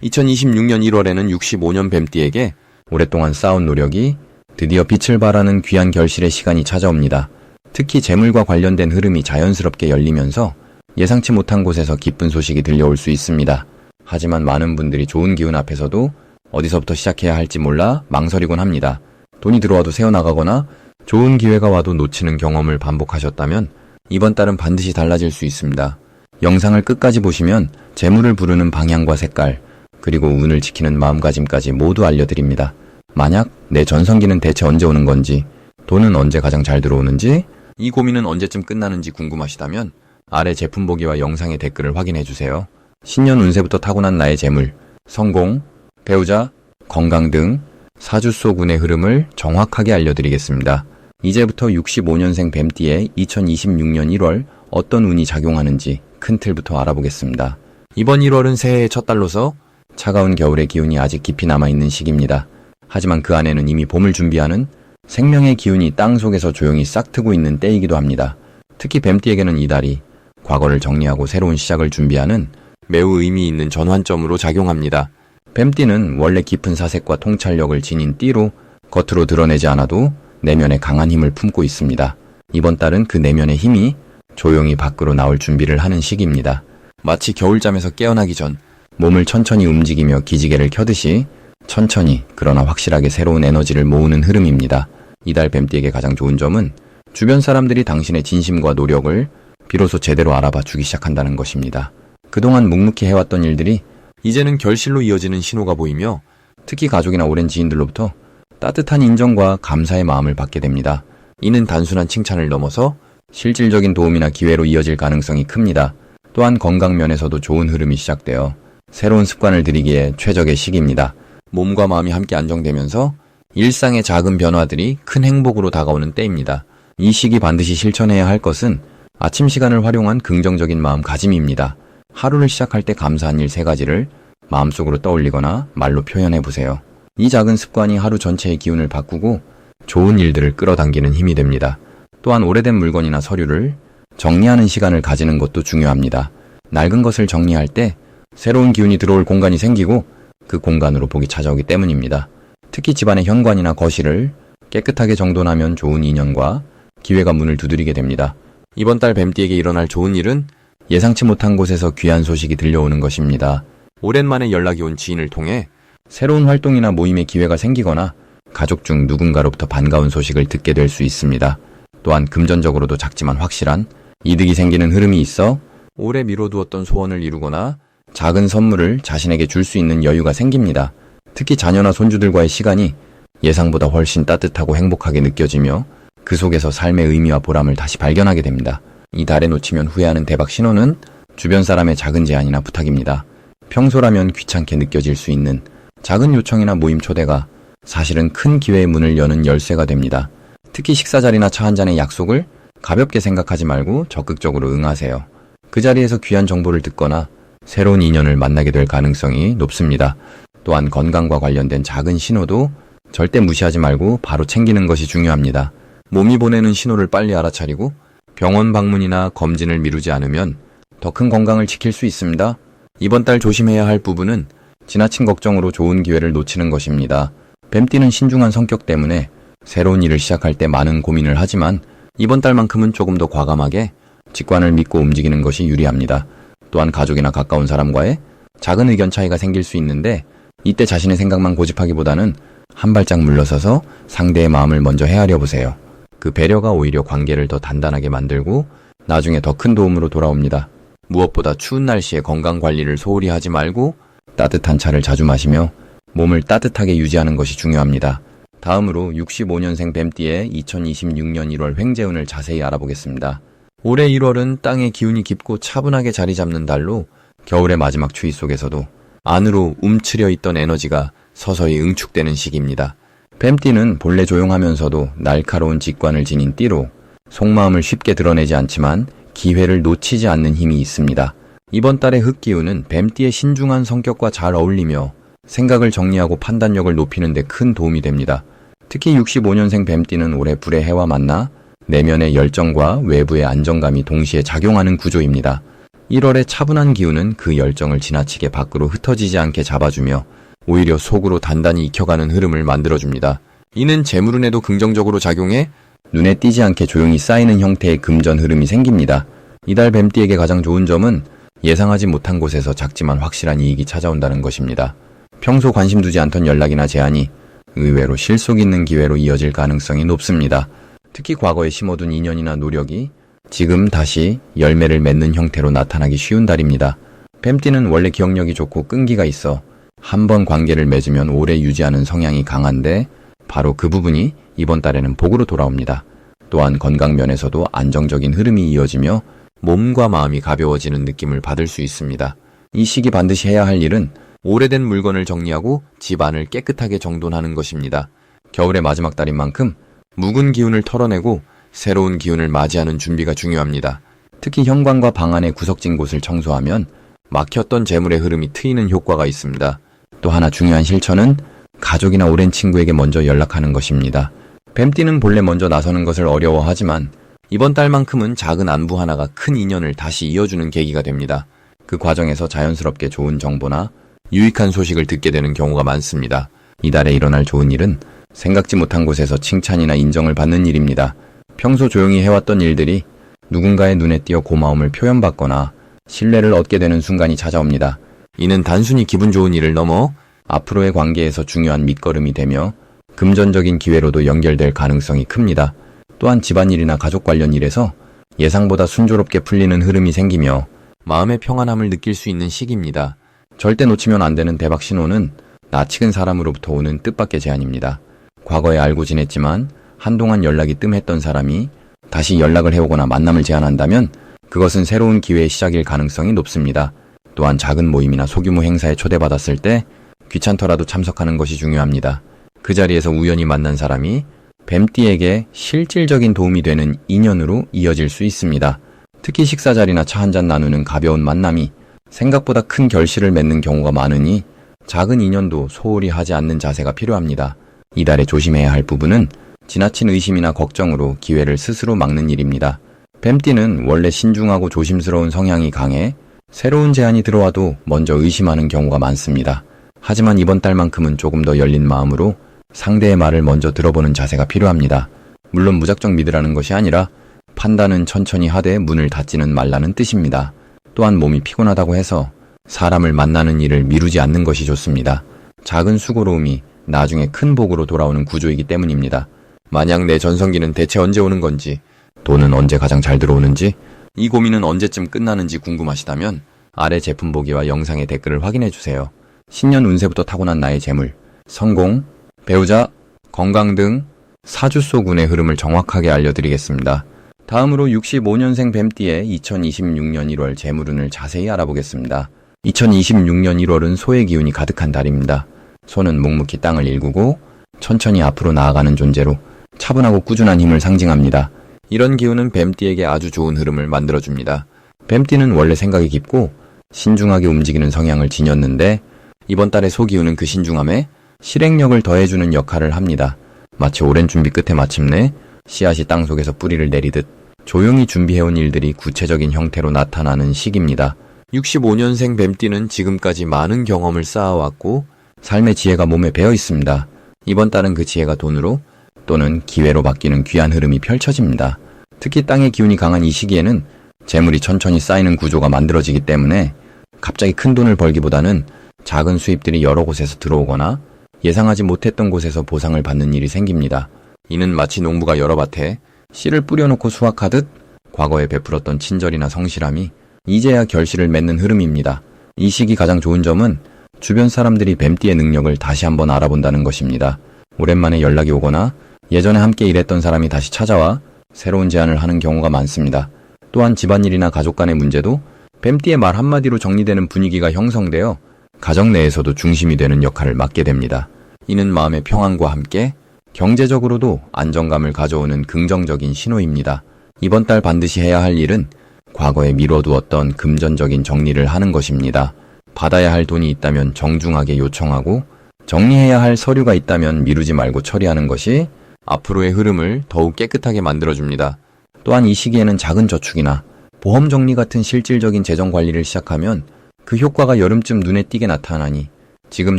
2026년 1월에는 65년 뱀띠에게 오랫동안 쌓은 노력이 드디어 빛을 발하는 귀한 결실의 시간이 찾아옵니다. 특히 재물과 관련된 흐름이 자연스럽게 열리면서 예상치 못한 곳에서 기쁜 소식이 들려올 수 있습니다. 하지만 많은 분들이 좋은 기운 앞에서도 어디서부터 시작해야 할지 몰라 망설이곤 합니다. 돈이 들어와도 새어나가거나 좋은 기회가 와도 놓치는 경험을 반복하셨다면 이번 달은 반드시 달라질 수 있습니다. 영상을 끝까지 보시면 재물을 부르는 방향과 색깔, 그리고 운을 지키는 마음가짐까지 모두 알려드립니다. 만약 내 전성기는 대체 언제 오는 건지, 돈은 언제 가장 잘 들어오는지, 이 고민은 언제쯤 끝나는지 궁금하시다면 아래 제품 보기와 영상의 댓글을 확인해주세요. 신년 운세부터 타고난 나의 재물, 성공, 배우자, 건강 등 사주 속 운의 흐름을 정확하게 알려드리겠습니다. 이제부터 65년생 뱀띠의 2026년 1월 어떤 운이 작용하는지 큰 틀부터 알아보겠습니다. 이번 1월은 새해의 첫 달로서 차가운 겨울의 기운이 아직 깊이 남아있는 시기입니다. 하지만 그 안에는 이미 봄을 준비하는 생명의 기운이 땅 속에서 조용히 싹트고 있는 때이기도 합니다. 특히 뱀띠에게는 이달이 과거를 정리하고 새로운 시작을 준비하는 매우 의미 있는 전환점으로 작용합니다. 뱀띠는 원래 깊은 사색과 통찰력을 지닌 띠로 겉으로 드러내지 않아도 내면에 강한 힘을 품고 있습니다. 이번 달은 그 내면의 힘이 조용히 밖으로 나올 준비를 하는 시기입니다. 마치 겨울잠에서 깨어나기 전 몸을 천천히 움직이며 기지개를 켜듯이 천천히 그러나 확실하게 새로운 에너지를 모으는 흐름입니다. 이달 뱀띠에게 가장 좋은 점은 주변 사람들이 당신의 진심과 노력을 비로소 제대로 알아봐 주기 시작한다는 것입니다. 그동안 묵묵히 해왔던 일들이 이제는 결실로 이어지는 신호가 보이며 특히 가족이나 오랜 지인들로부터 따뜻한 인정과 감사의 마음을 받게 됩니다. 이는 단순한 칭찬을 넘어서 실질적인 도움이나 기회로 이어질 가능성이 큽니다. 또한 건강 면에서도 좋은 흐름이 시작되어 새로운 습관을 들이기에 최적의 시기입니다. 몸과 마음이 함께 안정되면서 일상의 작은 변화들이 큰 행복으로 다가오는 때입니다. 이 시기 반드시 실천해야 할 것은 아침 시간을 활용한 긍정적인 마음가짐입니다. 하루를 시작할 때 감사한 일 3가지를 마음속으로 떠올리거나 말로 표현해보세요. 이 작은 습관이 하루 전체의 기운을 바꾸고 좋은 일들을 끌어당기는 힘이 됩니다. 또한 오래된 물건이나 서류를 정리하는 시간을 가지는 것도 중요합니다. 낡은 것을 정리할 때 새로운 기운이 들어올 공간이 생기고 그 공간으로 복이 찾아오기 때문입니다. 특히 집안의 현관이나 거실을 깨끗하게 정돈하면 좋은 인연과 기회가 문을 두드리게 됩니다. 이번 달 뱀띠에게 일어날 좋은 일은 예상치 못한 곳에서 귀한 소식이 들려오는 것입니다. 오랜만에 연락이 온 지인을 통해 새로운 활동이나 모임의 기회가 생기거나 가족 중 누군가로부터 반가운 소식을 듣게 될 수 있습니다. 또한 금전적으로도 작지만 확실한 이득이 생기는 흐름이 있어 오래 미뤄두었던 소원을 이루거나 작은 선물을 자신에게 줄 수 있는 여유가 생깁니다. 특히 자녀나 손주들과의 시간이 예상보다 훨씬 따뜻하고 행복하게 느껴지며 그 속에서 삶의 의미와 보람을 다시 발견하게 됩니다. 이 달에 놓치면 후회하는 대박 신호는 주변 사람의 작은 제안이나 부탁입니다. 평소라면 귀찮게 느껴질 수 있는 작은 요청이나 모임 초대가 사실은 큰 기회의 문을 여는 열쇠가 됩니다. 특히 식사 자리나 차 한잔의 약속을 가볍게 생각하지 말고 적극적으로 응하세요. 그 자리에서 귀한 정보를 듣거나 새로운 인연을 만나게 될 가능성이 높습니다. 또한 건강과 관련된 작은 신호도 절대 무시하지 말고 바로 챙기는 것이 중요합니다. 몸이 보내는 신호를 빨리 알아차리고 병원 방문이나 검진을 미루지 않으면 더 큰 건강을 지킬 수 있습니다. 이번 달 조심해야 할 부분은 지나친 걱정으로 좋은 기회를 놓치는 것입니다. 뱀띠는 신중한 성격 때문에 새로운 일을 시작할 때 많은 고민을 하지만 이번 달만큼은 조금 더 과감하게 직관을 믿고 움직이는 것이 유리합니다. 또한 가족이나 가까운 사람과의 작은 의견 차이가 생길 수 있는데 이때 자신의 생각만 고집하기보다는 한 발짝 물러서서 상대의 마음을 먼저 헤아려 보세요. 그 배려가 오히려 관계를 더 단단하게 만들고 나중에 더 큰 도움으로 돌아옵니다. 무엇보다 추운 날씨에 건강 관리를 소홀히 하지 말고 따뜻한 차를 자주 마시며 몸을 따뜻하게 유지하는 것이 중요합니다. 다음으로 65년생 뱀띠의 2026년 1월 횡재운을 자세히 알아보겠습니다. 올해 1월은 땅의 기운이 깊고 차분하게 자리 잡는 달로 겨울의 마지막 추위 속에서도 안으로 움츠려 있던 에너지가 서서히 응축되는 시기입니다. 뱀띠는 본래 조용하면서도 날카로운 직관을 지닌 띠로 속마음을 쉽게 드러내지 않지만 기회를 놓치지 않는 힘이 있습니다. 이번 달의 흑기운은 뱀띠의 신중한 성격과 잘 어울리며 생각을 정리하고 판단력을 높이는 데 큰 도움이 됩니다. 특히 65년생 뱀띠는 올해 불의 해와 만나 내면의 열정과 외부의 안정감이 동시에 작용하는 구조입니다. 1월의 차분한 기운은 그 열정을 지나치게 밖으로 흩어지지 않게 잡아주며 오히려 속으로 단단히 익혀가는 흐름을 만들어줍니다. 이는 재물운에도 긍정적으로 작용해 눈에 띄지 않게 조용히 쌓이는 형태의 금전 흐름이 생깁니다. 이달 뱀띠에게 가장 좋은 점은 예상하지 못한 곳에서 작지만 확실한 이익이 찾아온다는 것입니다. 평소 관심 두지 않던 연락이나 제안이 의외로 실속 있는 기회로 이어질 가능성이 높습니다. 특히 과거에 심어둔 인연이나 노력이 지금 다시 열매를 맺는 형태로 나타나기 쉬운 달입니다. 뱀띠는 원래 기억력이 좋고 끈기가 있어 한번 관계를 맺으면 오래 유지하는 성향이 강한데 바로 그 부분이 이번 달에는 복으로 돌아옵니다. 또한 건강 면에서도 안정적인 흐름이 이어지며 몸과 마음이 가벼워지는 느낌을 받을 수 있습니다. 이 시기 반드시 해야 할 일은 오래된 물건을 정리하고 집안을 깨끗하게 정돈하는 것입니다. 겨울의 마지막 달인 만큼 묵은 기운을 털어내고 새로운 기운을 맞이하는 준비가 중요합니다. 특히 현관과 방 안의 구석진 곳을 청소하면 막혔던 재물의 흐름이 트이는 효과가 있습니다. 또 하나 중요한 실천은 가족이나 오랜 친구에게 먼저 연락하는 것입니다. 뱀띠는 본래 먼저 나서는 것을 어려워하지만 이번 달만큼은 작은 안부 하나가 큰 인연을 다시 이어주는 계기가 됩니다. 그 과정에서 자연스럽게 좋은 정보나 유익한 소식을 듣게 되는 경우가 많습니다. 이달에 일어날 좋은 일은 생각지 못한 곳에서 칭찬이나 인정을 받는 일입니다. 평소 조용히 해왔던 일들이 누군가의 눈에 띄어 고마움을 표현받거나 신뢰를 얻게 되는 순간이 찾아옵니다. 이는 단순히 기분 좋은 일을 넘어 앞으로의 관계에서 중요한 밑거름이 되며 금전적인 기회로도 연결될 가능성이 큽니다. 또한 집안일이나 가족 관련 일에서 예상보다 순조롭게 풀리는 흐름이 생기며 마음의 평안함을 느낄 수 있는 시기입니다. 절대 놓치면 안 되는 대박 신호는 낯익은 사람으로부터 오는 뜻밖의 제안입니다. 과거에 알고 지냈지만 한동안 연락이 뜸했던 사람이 다시 연락을 해오거나 만남을 제안한다면 그것은 새로운 기회의 시작일 가능성이 높습니다. 또한 작은 모임이나 소규모 행사에 초대받았을 때 귀찮더라도 참석하는 것이 중요합니다. 그 자리에서 우연히 만난 사람이 뱀띠에게 실질적인 도움이 되는 인연으로 이어질 수 있습니다. 특히 식사 자리나 차 한잔 나누는 가벼운 만남이 생각보다 큰 결실을 맺는 경우가 많으니 작은 인연도 소홀히 하지 않는 자세가 필요합니다. 이달에 조심해야 할 부분은 지나친 의심이나 걱정으로 기회를 스스로 막는 일입니다. 뱀띠는 원래 신중하고 조심스러운 성향이 강해 새로운 제안이 들어와도 먼저 의심하는 경우가 많습니다. 하지만 이번 달만큼은 조금 더 열린 마음으로 상대의 말을 먼저 들어보는 자세가 필요합니다. 물론 무작정 믿으라는 것이 아니라 판단은 천천히 하되 문을 닫지는 말라는 뜻입니다. 또한 몸이 피곤하다고 해서 사람을 만나는 일을 미루지 않는 것이 좋습니다. 작은 수고로움이 나중에 큰 복으로 돌아오는 구조이기 때문입니다. 만약 내 전성기는 대체 언제 오는 건지, 돈은 언제 가장 잘 들어오는지, 이 고민은 언제쯤 끝나는지 궁금하시다면 아래 제품 보기와 영상의 댓글을 확인해주세요. 신년 운세부터 타고난 나의 재물, 성공, 배우자, 건강 등 사주속 운의 흐름을 정확하게 알려드리겠습니다. 다음으로 65년생 뱀띠의 2026년 1월 재물운을 자세히 알아보겠습니다. 2026년 1월은 소의 기운이 가득한 달입니다. 소는 묵묵히 땅을 일구고 천천히 앞으로 나아가는 존재로 차분하고 꾸준한 힘을 상징합니다. 이런 기운은 뱀띠에게 아주 좋은 흐름을 만들어줍니다. 뱀띠는 원래 생각이 깊고 신중하게 움직이는 성향을 지녔는데 이번 달의 소 기운은 그 신중함에 실행력을 더해주는 역할을 합니다. 마치 오랜 준비 끝에 마침내 씨앗이 땅속에서 뿌리를 내리듯 조용히 준비해온 일들이 구체적인 형태로 나타나는 시기입니다. 65년생 뱀띠는 지금까지 많은 경험을 쌓아왔고 삶의 지혜가 몸에 배어 있습니다. 이번 달은 그 지혜가 돈으로 또는 기회로 바뀌는 귀한 흐름이 펼쳐집니다. 특히 땅의 기운이 강한 이 시기에는 재물이 천천히 쌓이는 구조가 만들어지기 때문에 갑자기 큰 돈을 벌기보다는 작은 수입들이 여러 곳에서 들어오거나 예상하지 못했던 곳에서 보상을 받는 일이 생깁니다. 이는 마치 농부가 여러 밭에 씨를 뿌려놓고 수확하듯 과거에 베풀었던 친절이나 성실함이 이제야 결실을 맺는 흐름입니다. 이 시기 가장 좋은 점은 주변 사람들이 뱀띠의 능력을 다시 한번 알아본다는 것입니다. 오랜만에 연락이 오거나 예전에 함께 일했던 사람이 다시 찾아와 새로운 제안을 하는 경우가 많습니다. 또한 집안일이나 가족 간의 문제도 뱀띠의 말 한마디로 정리되는 분위기가 형성되어 가정 내에서도 중심이 되는 역할을 맡게 됩니다. 이는 마음의 평안과 함께 경제적으로도 안정감을 가져오는 긍정적인 신호입니다. 이번 달 반드시 해야 할 일은 과거에 미뤄두었던 금전적인 정리를 하는 것입니다. 받아야 할 돈이 있다면 정중하게 요청하고 정리해야 할 서류가 있다면 미루지 말고 처리하는 것이 앞으로의 흐름을 더욱 깨끗하게 만들어줍니다. 또한 이 시기에는 작은 저축이나 보험 정리 같은 실질적인 재정 관리를 시작하면 그 효과가 여름쯤 눈에 띄게 나타나니 지금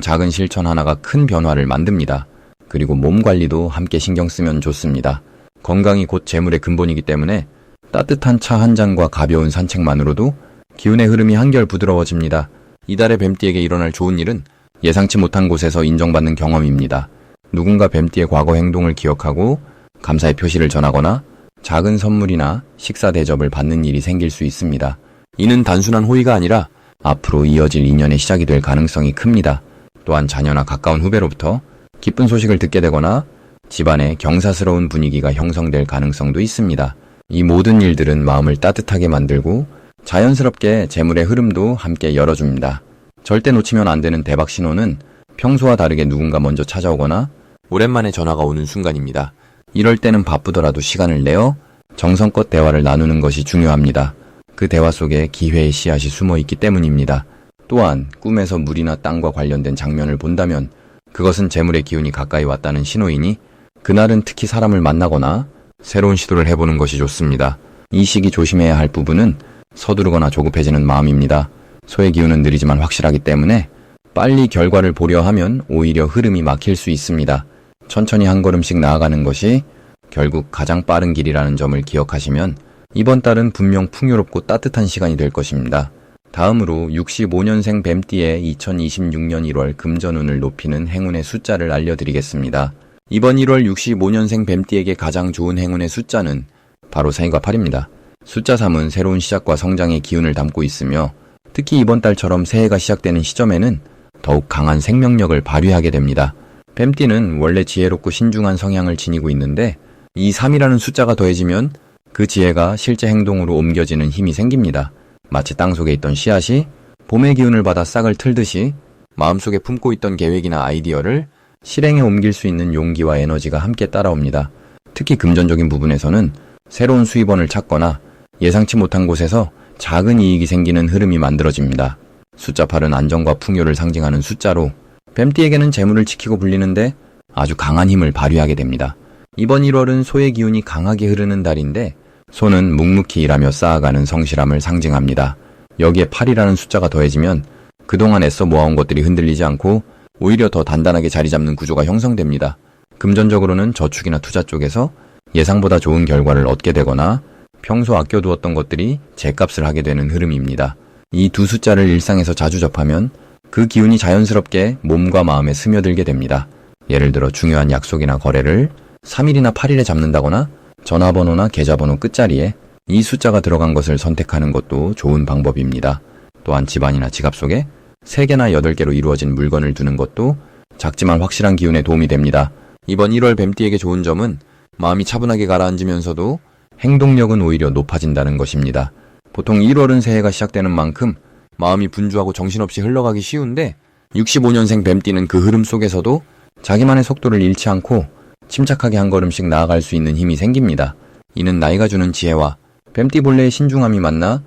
작은 실천 하나가 큰 변화를 만듭니다. 그리고 몸 관리도 함께 신경 쓰면 좋습니다. 건강이 곧 재물의 근본이기 때문에 따뜻한 차 한 잔과 가벼운 산책만으로도 기운의 흐름이 한결 부드러워집니다. 이달의 뱀띠에게 일어날 좋은 일은 예상치 못한 곳에서 인정받는 경험입니다. 누군가 뱀띠의 과거 행동을 기억하고 감사의 표시를 전하거나 작은 선물이나 식사 대접을 받는 일이 생길 수 있습니다. 이는 단순한 호의가 아니라 앞으로 이어질 인연의 시작이 될 가능성이 큽니다. 또한 자녀나 가까운 후배로부터 기쁜 소식을 듣게 되거나 집안에 경사스러운 분위기가 형성될 가능성도 있습니다. 이 모든 일들은 마음을 따뜻하게 만들고 자연스럽게 재물의 흐름도 함께 열어줍니다. 절대 놓치면 안 되는 대박 신호는 평소와 다르게 누군가 먼저 찾아오거나 오랜만에 전화가 오는 순간입니다. 이럴 때는 바쁘더라도 시간을 내어 정성껏 대화를 나누는 것이 중요합니다. 그 대화 속에 기회의 씨앗이 숨어 있기 때문입니다. 또한 꿈에서 물이나 땅과 관련된 장면을 본다면 그것은 재물의 기운이 가까이 왔다는 신호이니 그날은 특히 사람을 만나거나 새로운 시도를 해보는 것이 좋습니다. 이 시기 조심해야 할 부분은 서두르거나 조급해지는 마음입니다. 소의 기운은 느리지만 확실하기 때문에 빨리 결과를 보려 하면 오히려 흐름이 막힐 수 있습니다. 천천히 한 걸음씩 나아가는 것이 결국 가장 빠른 길이라는 점을 기억하시면 이번 달은 분명 풍요롭고 따뜻한 시간이 될 것입니다. 다음으로 65년생 뱀띠의 2026년 1월 금전운을 높이는 행운의 숫자를 알려드리겠습니다. 이번 1월 65년생 뱀띠에게 가장 좋은 행운의 숫자는 바로 3과 8입니다. 숫자 3은 새로운 시작과 성장의 기운을 담고 있으며 특히 이번 달처럼 새해가 시작되는 시점에는 더욱 강한 생명력을 발휘하게 됩니다. 뱀띠는 원래 지혜롭고 신중한 성향을 지니고 있는데 이 3이라는 숫자가 더해지면 그 지혜가 실제 행동으로 옮겨지는 힘이 생깁니다. 마치 땅속에 있던 씨앗이 봄의 기운을 받아 싹을 틀듯이 마음속에 품고 있던 계획이나 아이디어를 실행에 옮길 수 있는 용기와 에너지가 함께 따라옵니다. 특히 금전적인 부분에서는 새로운 수입원을 찾거나 예상치 못한 곳에서 작은 이익이 생기는 흐름이 만들어집니다. 숫자 8은 안정과 풍요를 상징하는 숫자로 뱀띠에게는 재물을 지키고 불리는데 아주 강한 힘을 발휘하게 됩니다. 이번 1월은 소의 기운이 강하게 흐르는 달인데 소는 묵묵히 일하며 쌓아가는 성실함을 상징합니다. 여기에 8이라는 숫자가 더해지면 그동안 애써 모아온 것들이 흔들리지 않고 오히려 더 단단하게 자리 잡는 구조가 형성됩니다. 금전적으로는 저축이나 투자 쪽에서 예상보다 좋은 결과를 얻게 되거나 평소 아껴두었던 것들이 제값을 하게 되는 흐름입니다. 이 두 숫자를 일상에서 자주 접하면 그 기운이 자연스럽게 몸과 마음에 스며들게 됩니다. 예를 들어 중요한 약속이나 거래를 3일이나 8일에 잡는다거나 전화번호나 계좌번호 끝자리에 이 숫자가 들어간 것을 선택하는 것도 좋은 방법입니다. 또한 집안이나 지갑 속에 3개나 8개로 이루어진 물건을 두는 것도 작지만 확실한 기운에 도움이 됩니다. 이번 1월 뱀띠에게 좋은 점은 마음이 차분하게 가라앉으면서도 행동력은 오히려 높아진다는 것입니다. 보통 1월은 새해가 시작되는 만큼 마음이 분주하고 정신없이 흘러가기 쉬운데 65년생 뱀띠는 그 흐름 속에서도 자기만의 속도를 잃지 않고 침착하게 한 걸음씩 나아갈 수 있는 힘이 생깁니다. 이는 나이가 주는 지혜와 뱀띠 본래의 신중함이 만나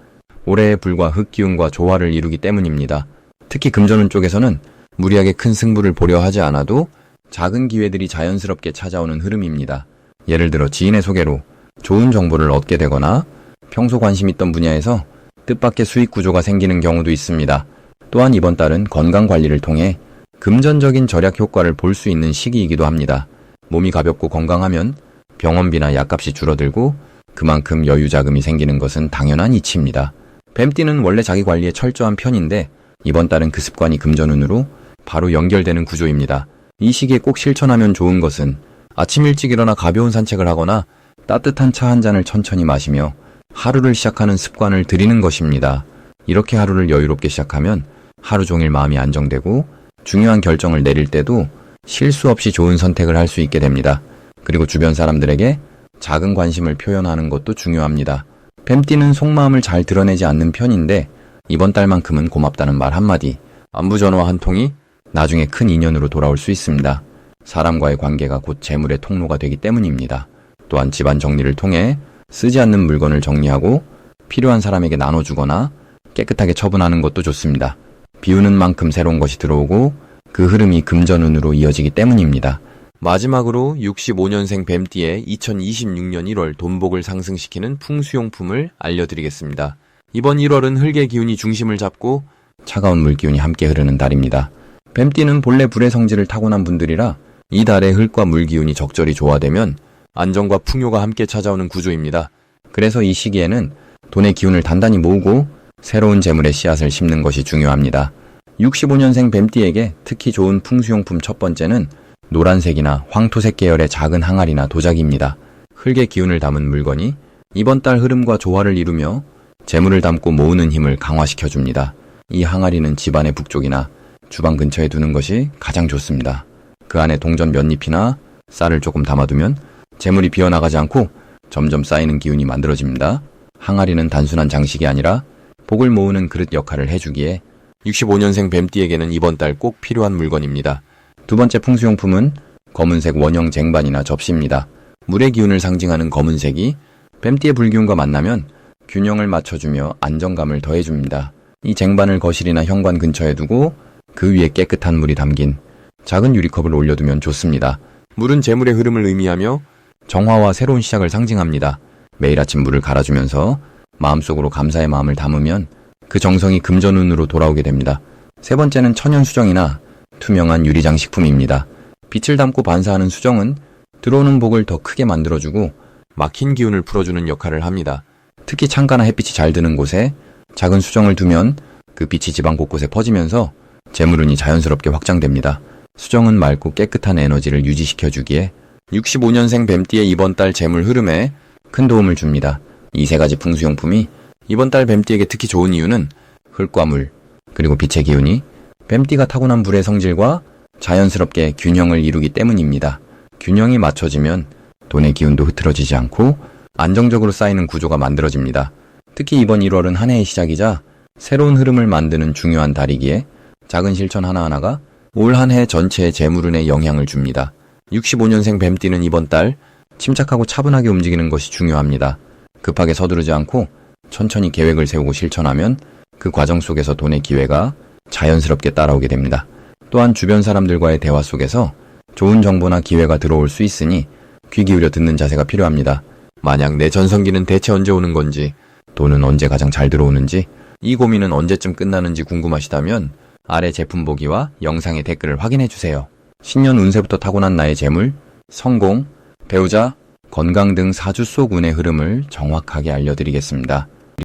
올해의 불과 흙기운과 조화를 이루기 때문입니다. 특히 금전운 쪽에서는 무리하게 큰 승부를 보려 하지 않아도 작은 기회들이 자연스럽게 찾아오는 흐름입니다. 예를 들어 지인의 소개로 좋은 정보를 얻게 되거나 평소 관심 있던 분야에서 뜻밖의 수익 구조가 생기는 경우도 있습니다. 또한 이번 달은 건강 관리를 통해 금전적인 절약 효과를 볼 수 있는 시기이기도 합니다. 몸이 가볍고 건강하면 병원비나 약값이 줄어들고 그만큼 여유 자금이 생기는 것은 당연한 이치입니다. 뱀띠는 원래 자기 관리에 철저한 편인데 이번 달은 그 습관이 금전운으로 바로 연결되는 구조입니다. 이 시기에 꼭 실천하면 좋은 것은 아침 일찍 일어나 가벼운 산책을 하거나 따뜻한 차 한 잔을 천천히 마시며 하루를 시작하는 습관을 들이는 것입니다. 이렇게 하루를 여유롭게 시작하면 하루 종일 마음이 안정되고 중요한 결정을 내릴 때도 실수 없이 좋은 선택을 할 수 있게 됩니다. 그리고 주변 사람들에게 작은 관심을 표현하는 것도 중요합니다. 뱀띠는 속마음을 잘 드러내지 않는 편인데 이번 달만큼은 고맙다는 말 한마디, 안부 전화 한 통이 나중에 큰 인연으로 돌아올 수 있습니다. 사람과의 관계가 곧 재물의 통로가 되기 때문입니다. 또한 집안 정리를 통해 쓰지 않는 물건을 정리하고 필요한 사람에게 나눠주거나 깨끗하게 처분하는 것도 좋습니다. 비우는 만큼 새로운 것이 들어오고 그 흐름이 금전운으로 이어지기 때문입니다. 마지막으로 65년생 뱀띠의 2026년 1월 돈복을 상승시키는 풍수용품을 알려드리겠습니다. 이번 1월은 흙의 기운이 중심을 잡고 차가운 물기운이 함께 흐르는 달입니다. 뱀띠는 본래 불의 성질을 타고난 분들이라 이 달에 흙과 물기운이 적절히 조화되면 안정과 풍요가 함께 찾아오는 구조입니다. 그래서 이 시기에는 돈의 기운을 단단히 모으고 새로운 재물의 씨앗을 심는 것이 중요합니다. 65년생 뱀띠에게 특히 좋은 풍수용품 첫 번째는 노란색이나 황토색 계열의 작은 항아리나 도자기입니다. 흙의 기운을 담은 물건이 이번 달 흐름과 조화를 이루며 재물을 담고 모으는 힘을 강화시켜줍니다. 이 항아리는 집안의 북쪽이나 주방 근처에 두는 것이 가장 좋습니다. 그 안에 동전 몇 잎이나 쌀을 조금 담아두면 재물이 비어나가지 않고 점점 쌓이는 기운이 만들어집니다. 항아리는 단순한 장식이 아니라 복을 모으는 그릇 역할을 해주기에 65년생 뱀띠에게는 이번 달 꼭 필요한 물건입니다. 두 번째 풍수용품은 검은색 원형 쟁반이나 접시입니다. 물의 기운을 상징하는 검은색이 뱀띠의 불기운과 만나면 균형을 맞춰주며 안정감을 더해줍니다. 이 쟁반을 거실이나 현관 근처에 두고 그 위에 깨끗한 물이 담긴 작은 유리컵을 올려두면 좋습니다. 물은 재물의 흐름을 의미하며 정화와 새로운 시작을 상징합니다. 매일 아침 물을 갈아주면서 마음속으로 감사의 마음을 담으면 그 정성이 금전운으로 돌아오게 됩니다. 세 번째는 천연 수정이나 투명한 유리장 식품입니다. 빛을 담고 반사하는 수정은 들어오는 복을 더 크게 만들어주고 막힌 기운을 풀어주는 역할을 합니다. 특히 창가나 햇빛이 잘 드는 곳에 작은 수정을 두면 그 빛이 집안 곳곳에 퍼지면서 재물운이 자연스럽게 확장됩니다. 수정은 맑고 깨끗한 에너지를 유지시켜주기에 65년생 뱀띠의 이번 달 재물 흐름에 큰 도움을 줍니다. 이 세 가지 풍수용품이 이번 달 뱀띠에게 특히 좋은 이유는 흙과 물, 그리고 빛의 기운이 뱀띠가 타고난 불의 성질과 자연스럽게 균형을 이루기 때문입니다. 균형이 맞춰지면 돈의 기운도 흐트러지지 않고 안정적으로 쌓이는 구조가 만들어집니다. 특히 이번 1월은 한 해의 시작이자 새로운 흐름을 만드는 중요한 달이기에 작은 실천 하나하나가 올 한 해 전체의 재물운에 영향을 줍니다. 65년생 뱀띠는 이번 달 침착하고 차분하게 움직이는 것이 중요합니다. 급하게 서두르지 않고 천천히 계획을 세우고 실천하면 그 과정 속에서 돈의 기회가 자연스럽게 따라오게 됩니다. 또한 주변 사람들과의 대화 속에서 좋은 정보나 기회가 들어올 수 있으니 귀 기울여 듣는 자세가 필요합니다. 만약 내 전성기는 대체 언제 오는 건지, 돈은 언제 가장 잘 들어오는지, 이 고민은 언제쯤 끝나는지 궁금하시다면 아래 제품 보기와 영상의 댓글을 확인해주세요. 신년 운세부터 타고난 나의 재물, 성공, 배우자, 건강 등 사주 속 운의 흐름을 정확하게 알려드리겠습니다.